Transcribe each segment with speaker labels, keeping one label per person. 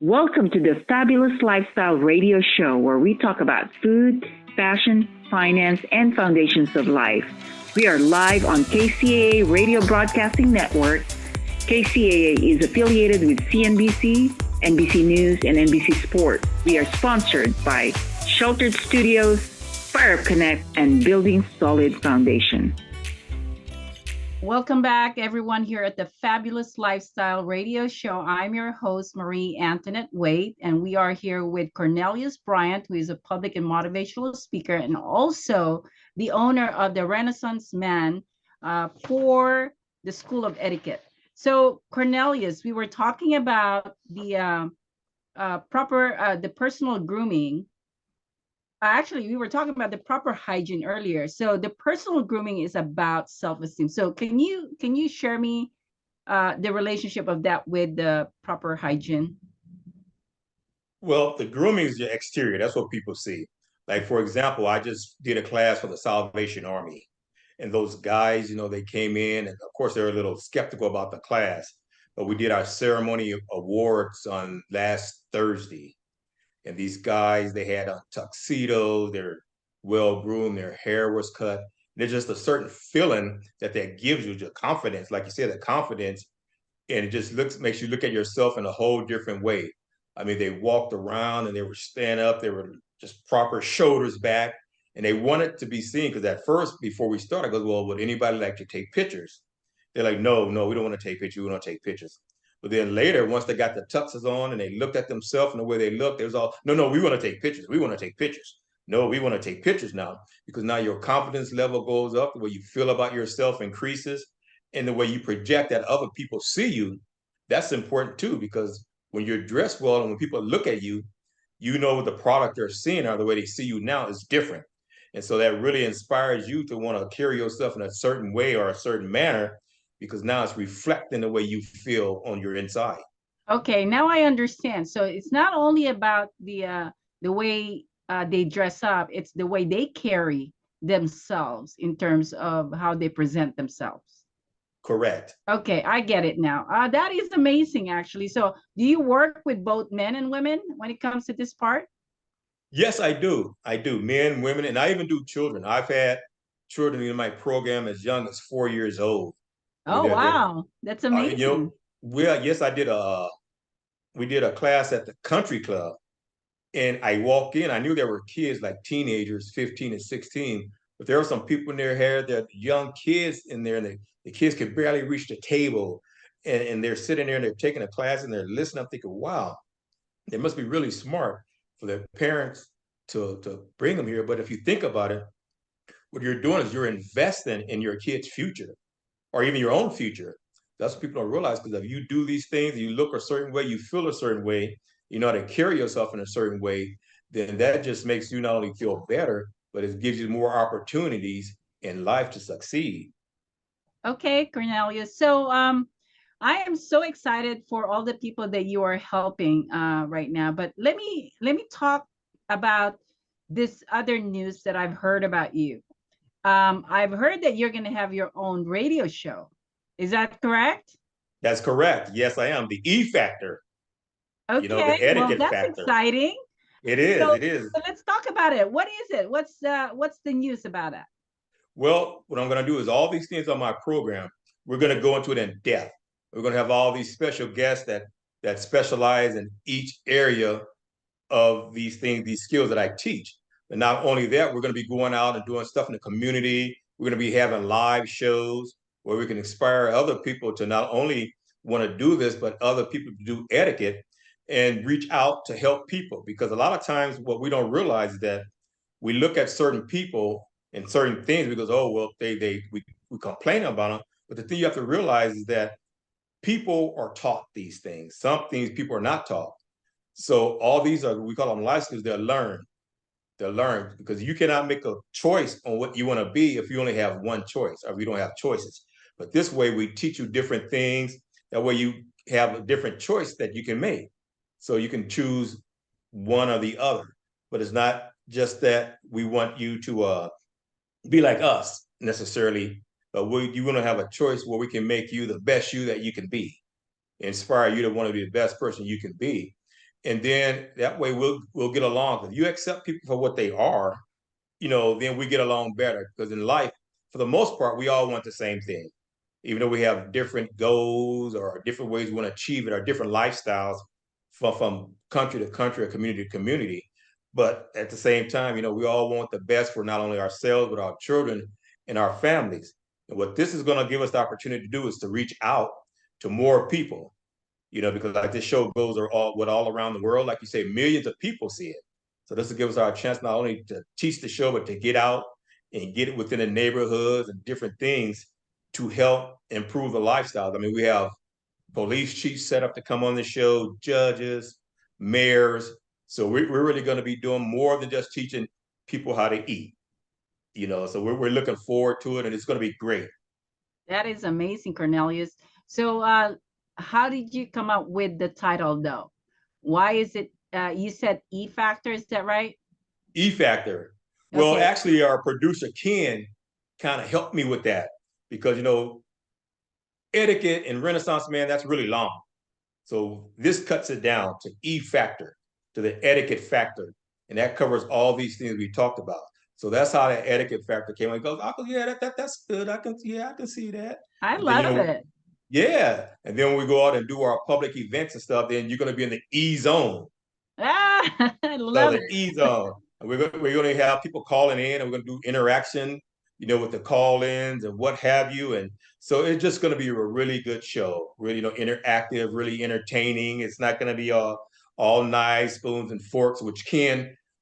Speaker 1: Welcome to the Fabulous Lifestyle Radio Show, where we talk about food, fashion, finance, and foundations of life. We are live on KCAA Radio Broadcasting Network. KCAA is affiliated with CNBC, NBC News, and NBC Sport. We are sponsored by Sheltered Studios, Fire Connect, and Building Solid Foundation.
Speaker 2: Welcome back, everyone, here at the Fabulous Lifestyle Radio Show. I'm your host, Marie Antonette Waite, and we are here with Cornelius Bryant, who is a public and motivational speaker and also the owner of the Renaissance Man for the School of Etiquette. So, Cornelius, we were talking about the the personal grooming. Actually, we were talking about the proper hygiene earlier. So the personal grooming is about self-esteem. So can you share me the relationship of that with the proper hygiene?
Speaker 3: Well, the grooming is your exterior. That's what people see. Like, for example, I just did a class for the Salvation Army. And those guys, they came in, and of course, they were a little skeptical about the class. But we did our ceremony awards on last Thursday. And these guys, they had a tuxedo, they're well groomed, their hair was cut. There's just a certain feeling that gives you the confidence, like you said, the confidence, and it just makes you look at yourself in a whole different way. I mean, they walked around and they were stand up, they were just proper shoulders back, and they wanted to be seen because at first, before we started, I goes, well, would anybody like to take pictures? They're like, no, we don't want to take pictures. We don't take pictures. But then later, once they got the tuxes on and they looked at themselves and the way they looked, it was all, no, we want to take pictures. We want to take pictures. No, we want to take pictures now because now your confidence level goes up, the way you feel about yourself increases, and the way you project that other people see you. That's important too, because when you're dressed well and when people look at you, you know the product they're seeing or the way they see you now is different. And so that really inspires you to want to carry yourself in a certain way or a certain manner because now it's reflecting the way you feel on your inside.
Speaker 2: Okay, now I understand. So it's not only about the way they dress up, it's the way they carry themselves in terms of how they present themselves.
Speaker 3: Correct.
Speaker 2: Okay, I get it now. That is amazing, actually. So do you work with both men and women when it comes to this part?
Speaker 3: Yes, I do. I do. Men, women, and I even do children. I've had children in my program as young as 4 years old.
Speaker 2: Oh, wow. That's amazing.
Speaker 3: Yes, we did a class at the country club. And I walked in, I knew there were kids like teenagers, 15 and 16, but there were some people in there here that young kids in there, and the kids could barely reach the table. And they're sitting there and they're taking a class and they're listening. I'm thinking, wow, they must be really smart for their parents to bring them here. But if you think about it, what you're doing is you're investing in your kid's future or even your own future. That's what people don't realize, because if you do these things, you look a certain way, you feel a certain way, you know how to carry yourself in a certain way, then that just makes you not only feel better, but it gives you more opportunities in life to succeed.
Speaker 2: Okay, Cornelius. So I am so excited for all the people that you are helping right now. But let me talk about this other news that I've heard about you. I've heard that you're going to have your own radio show. Is that correct?
Speaker 3: That's correct. Yes, I am. The E factor,
Speaker 2: Okay,
Speaker 3: the etiquette
Speaker 2: that's
Speaker 3: factor.
Speaker 2: exciting.
Speaker 3: It is.
Speaker 2: So,
Speaker 3: It is.
Speaker 2: so let's talk about it. What is it? What's the news about it?
Speaker 3: Well, what I'm going to do is all these things on my program, we're going to go into it in depth. We're going to have all these special guests that specialize in each area of these things, these skills that I teach. And not only that, we're going to be going out and doing stuff in the community. We're going to be having live shows where we can inspire other people to not only want to do this, but other people to do etiquette and reach out to help people. Because a lot of times what we don't realize is that we look at certain people and certain things because, oh, well, we complain about them. But the thing you have to realize is that people are taught these things. Some things people are not taught. So all these are, we call them life skills, they're learned. They're learned because you cannot make a choice on what you want to be if you only have one choice or if you don't have choices. But this way we teach you different things. That way you have a different choice that you can make. So you can choose one or the other. But it's not just that we want you to be like us necessarily, but you want to have a choice where we can make you the best you that you can be, inspire you to want to be the best person you can be. And then that way we'll get along. If you accept people for what they are, then we get along better. Because in life, for the most part, we all want the same thing. Even though we have different goals or different ways we want to achieve it, or different lifestyles from country to country or community to community. But at the same time, we all want the best for not only ourselves, but our children and our families. And what this is going to give us the opportunity to do is to reach out to more people, because like this show goes all around the world, like you say, millions of people see it. So this will give us our chance not only to teach the show, but to get out and get it within the neighborhoods and different things to help improve the lifestyles. I mean, we have police chiefs set up to come on the show, judges, mayors. So we're really going to be doing more than just teaching people how to eat. So we're looking forward to it, and it's going to be great.
Speaker 2: That is amazing, Cornelius. So how did you come up with the title, though? Why is it, you said E Factor, is that right?
Speaker 3: E Factor. Well, actually, our producer, Ken, kind of helped me with that because, etiquette and Renaissance man, that's really long. So this cuts it down to E Factor, to the etiquette factor. And that covers all these things we talked about. So that's how the etiquette factor came. And goes, oh, yeah, that's good. I can see that.
Speaker 2: I love it.
Speaker 3: Yeah. And then when we go out and do our public events and stuff, then you're going to be in the E zone.
Speaker 2: Ah, I love
Speaker 3: it. The E zone. And we're going to have people calling in, and we're going to do interaction, with the call-ins and what have you. And so it's just going to be a really good show, really, interactive, really entertaining. It's not going to be all knives, spoons, and forks, which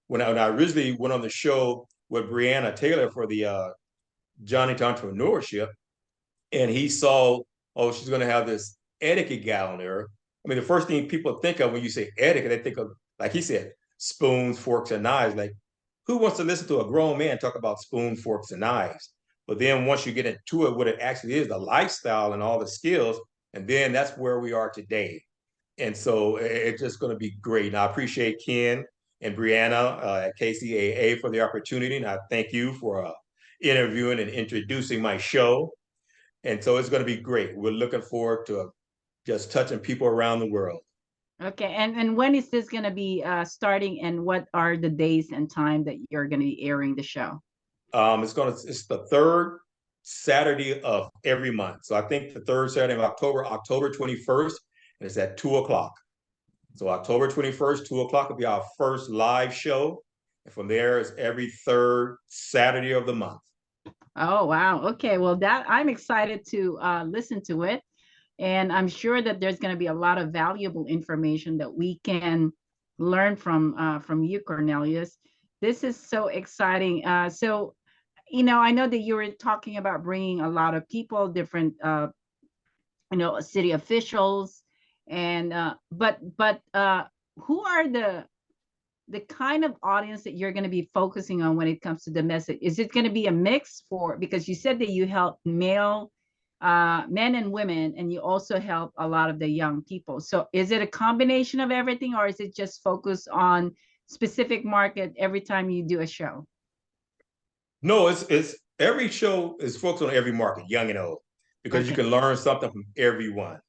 Speaker 3: when I originally went on the show with Breonna Taylor for the Johnny to Entrepreneurship, and he saw, she's going to have this etiquette guy on there. I mean, the first thing people think of when you say etiquette, they think of, like he said, spoons, forks, and knives. Like, who wants to listen to a grown man talk about spoon, forks, and knives? But then once you get into it, what it actually is, the lifestyle and all the skills, and then that's where we are today. And so it's just going to be great. And I appreciate Ken and Brianna at KCAA for the opportunity. And I thank you for interviewing and introducing my show. And so it's going to be great. We're looking forward to just touching people around the world.
Speaker 2: Okay, and when is this going to be starting, and what are the days and time that you're going to be airing the show?
Speaker 3: It's the third Saturday of every month. So I think the third Saturday of October 21st, and it's at 2:00. So October 21st, 2:00 will be our first live show. And from there, it's every third Saturday of the month.
Speaker 2: Oh, wow. Okay, well, I'm excited to listen to it. And I'm sure that there's going to be a lot of valuable information that we can learn from you, Cornelius. This is so exciting. So, I know that you were talking about bringing a lot of people, different, city officials, and but who are the kind of audience that you're going to be focusing on when it comes to domestic? Is it going to be a mix because you said that you help men and women, and you also help a lot of the young people. So is it a combination of everything, or is it just focused on specific market every time you do a show?
Speaker 3: No, it's every show is focused on every market, young and old, because you can learn something from everyone,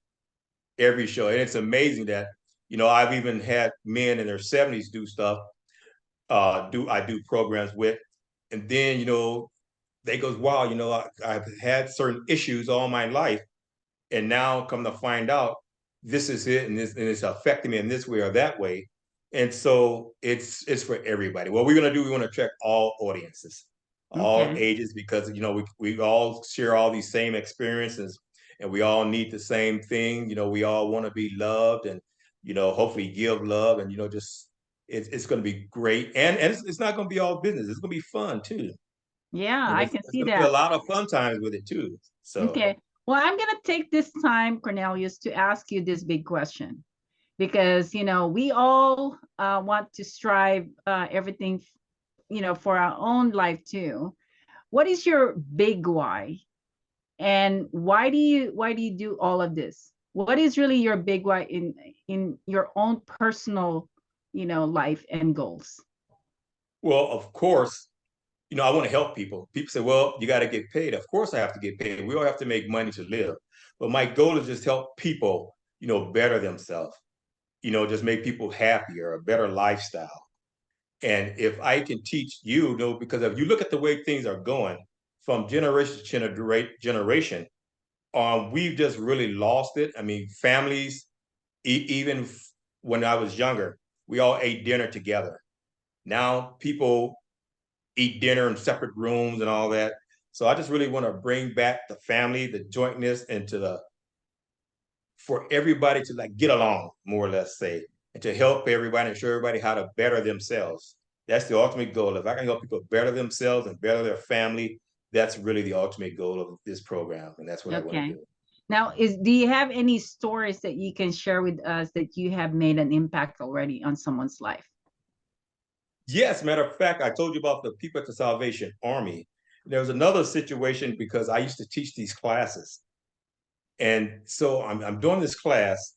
Speaker 3: every show. And it's amazing that, I've even had men in their 70s do stuff, I do programs with, and then, they goes, wow, I've had certain issues all my life, and now come to find out this is it, and it's affecting me in this way or that way. And so it's for everybody. What we're gonna do, we want to attract all audiences, all ages, because we all share all these same experiences, and we all need the same thing. We all want to be loved, and hopefully give love, and just it's going to be great, and it's not going to be all business. It's going to be fun too.
Speaker 2: Yeah, I can see that.
Speaker 3: Be a lot of fun times with it too. So
Speaker 2: okay, well, I'm gonna take this time, Cornelius, to ask you this big question, because we all want to strive everything, for our own life too. What is your big why, and why do you do all of this? What is really your big why in your own personal life and goals?
Speaker 3: Well, of course, I want to help people. People say, well, you got to get paid. Of course I have to get paid. We all have to make money to live. But my goal is just help people, better themselves. just make people happier, a better lifestyle. And if I can teach you, because if you look at the way things are going from generation to generation, we've just really lost it. I mean, families, even when I was younger, we all ate dinner together. Now people eat dinner in separate rooms and all that. So I just really want to bring back the family, the jointness, and for everybody to like get along, more or less, say, and to help everybody and show everybody how to better themselves. That's the ultimate goal. If I can help people better themselves and better their family, that's really the ultimate goal of this program, and that's what I want to do.
Speaker 2: Now, do you have any stories that you can share with us that you have made an impact already on someone's life?
Speaker 3: Yes, matter of fact, I told you about the people at the Salvation Army. There was another situation because I used to teach these classes. And so I'm doing this class,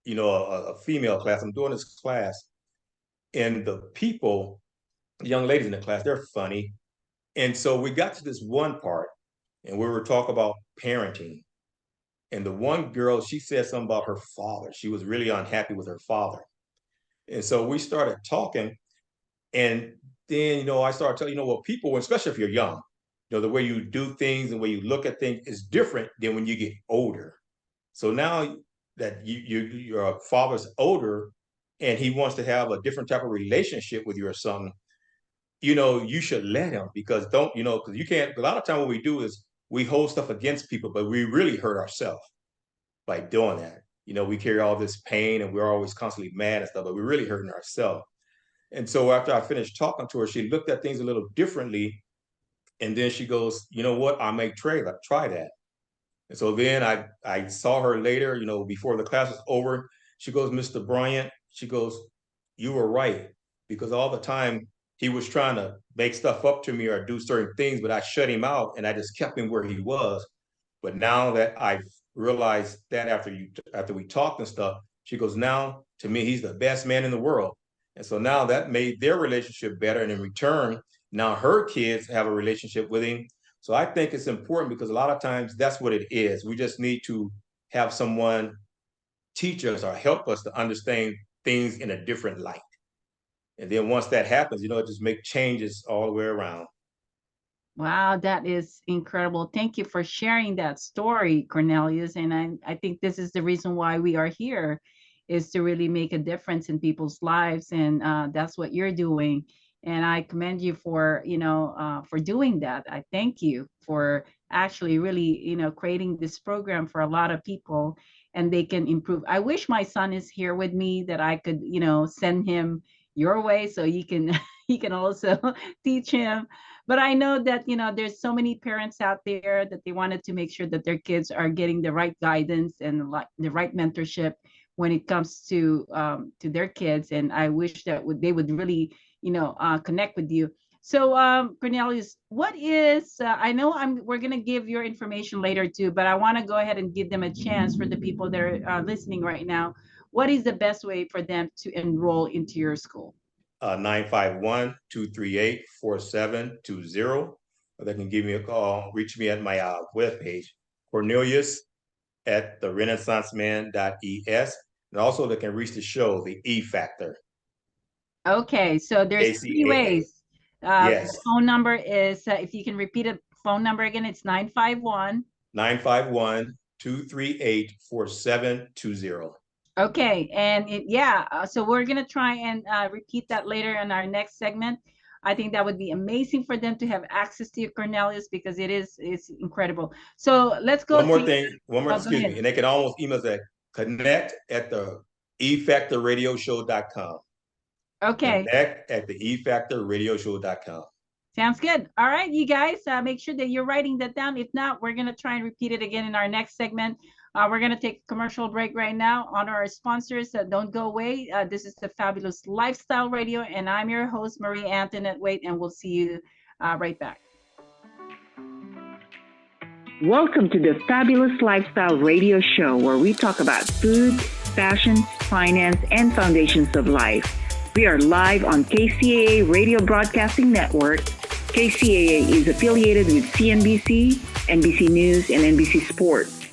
Speaker 3: a female class. I'm doing this class. And the young ladies in the class, they're funny. And so we got to this one part and we were talking about parenting. And the one girl, she said something about her father. She was really unhappy with her father. And so we started talking. And then, I started telling, people, especially if you're young, the way you do things and the way you look at things is different than when you get older. So now that your father's older and he wants to have a different type of relationship with you or something, you should let him, because because you can't, a lot of time what we do is we hold stuff against people, but we really hurt ourselves by doing that. We carry all this pain and we're always constantly mad and stuff, but we're really hurting ourselves. And so after I finished talking to her, she looked at things a little differently. And then she goes, you know what, I may try that. And so then I saw her later, before the class was over. She goes, Mr. Bryant, she goes, you were right. Because all the time he was trying to make stuff up to me or do certain things, but I shut him out and I just kept him where he was. But now that I've realized that after we talked and stuff, she goes, now to me, he's the best man in the world. And so now that made their relationship better. And in return, now her kids have a relationship with him. So I think it's important because a lot of times that's what it is. We just need to have someone teach us or help us to understand things in a different light. And then once that happens, just make changes all the way around.
Speaker 2: Wow, that is incredible. Thank you for sharing that story, Cornelius. And I think this is the reason why we are here, is to really make a difference in people's lives. And that's what you're doing. And I commend you for doing that. I thank you for actually really, creating this program for a lot of people, and they can improve. I wish my son is here with me, that I could, send him your way so you can also teach him. But I know that, there's so many parents out there that they wanted to make sure that their kids are getting the right guidance and the right mentorship when it comes to their kids. And I wish that they would really, connect with you. So Cornelius, what is, I know we're going to give your information later too, but I want to go ahead and give them a chance, for the people that are listening right now. What is the best way for them to enroll into your school?
Speaker 3: 951-238-4720. Or they can give me a call, reach me at my webpage, Cornelius at therenaissanceman.es. And also they can reach the show, the E Factor.
Speaker 2: Okay, so there's three ways.
Speaker 3: Yes.
Speaker 2: The phone number is, if you can repeat a phone number again, it's
Speaker 3: 951-238-4720.
Speaker 2: Okay, and so we're gonna try and repeat that later in our next segment. I think that would be amazing for them to have access to you, Cornelius, because it's incredible. So let's go.
Speaker 3: One more, excuse me, and they can almost email us at connect@the-efactorradioshow.com.
Speaker 2: Okay.
Speaker 3: Connect@the-efactorradioshow.com.
Speaker 2: Sounds good. All right, you guys, make sure that you're writing that down. If not, we're going to try and repeat it again in our next segment. We're going to take a commercial break right now. Honor our sponsors. Don't go away. This is the Fabulous Lifestyle Radio, and I'm your host, Marie Antonette Waite, and we'll see you right back.
Speaker 1: Welcome to the Fabulous Lifestyle Radio Show, where we talk about food, fashion, finance, and foundations of life. We are live on KCAA Radio Broadcasting Network. KCAA is affiliated with CNBC, NBC News, and NBC Sports.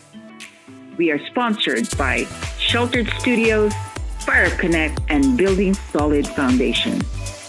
Speaker 1: We are sponsored by Sheltered Studios, Fire Connect, and building solid foundations.